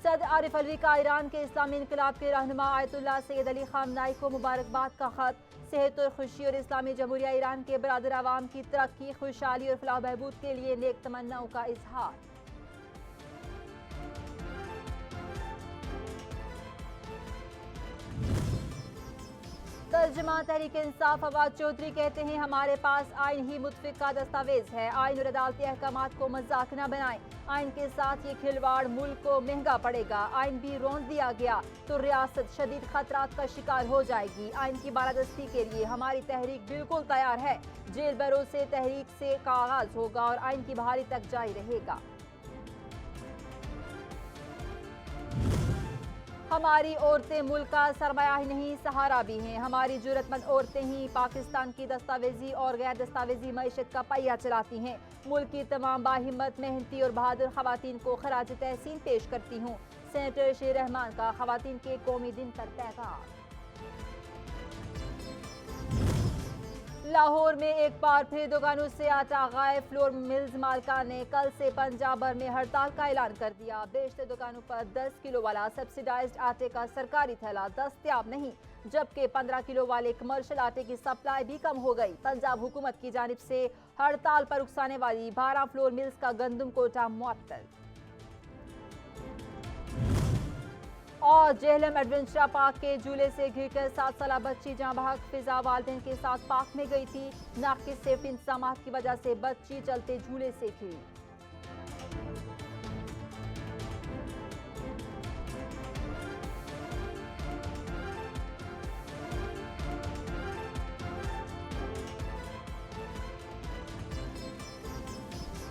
सदर आरिफ अलवी का ईरान के इस्लामी इनकलाब के रहनुमा आयतुल्लाह सैयद अली खामनाई को मुबारकबाद का खत। सेहत और खुशी और इस्लामी जमहूरिया ईरान के बरादर आवाम की तरक्की, खुशहाली और फलाह बहबूद के लिए नेक तमन्नाओं का इजहार। तर्जुमा तहरीक इंसाफ फवाद चौधरी कहते हैं, हमारे पास आइन ही मुतफिक का दस्तावेज है। आइन और अदालती अहकामात को मजाक न बनाएं। आइन के साथ ये खिलवाड़ मुल्क को महंगा पड़ेगा। आइन भी रौंद दिया गया तो रियासत शदीद खतरात का शिकार हो जाएगी। आइन की बालादस्ती के लिए हमारी तहरीक बिल्कुल तैयार है। जेल बरों से तहरीक से का आगाज होगा और आइन की बहाली तक जारी रहेगा। हमारी औरतें मुल्क का सरमाया ही नहीं, सहारा भी हैं। हमारी जुर्रतमंद औरतें ही पाकिस्तान की दस्तावेजी और गैर दस्तावेजी मईशत का पहिया चलाती हैं। मुल्क की तमाम बाहिम्मत, मेहनती और बहादुर खवातीन को खराज तहसीन पेश करती हूँ। सेनेटर शेर रहमान का खवातीन के कौमी दिन पर पैगाम। लाहौर में एक बार फिर दुकानों से आटा गायब। फ्लोर मिल्स मालका ने कल से पंजाब भर में हड़ताल का ऐलान कर दिया। बेशतर दुकानों पर 10 किलो वाला सब्सिडाइज्ड आटे का सरकारी थैला दस्तयाब नहीं, जबकि 15 किलो वाले कमर्शियल आटे की सप्लाई भी कम हो गई। पंजाब हुकूमत की जानिब से हड़ताल पर उकसाने वाली 12 फ्लोर मिल्स का गंदम कोटा मुअत्तल। और जेहलम एडवेंचर पार्क के झूले से गिरकर 7 साला बच्ची जहां बहक फिजा वालिदैन के साथ पार्क में गई थी। नाकिस सेफ्टी इंतजाम की वजह से बच्ची चलते झूले से गिरी।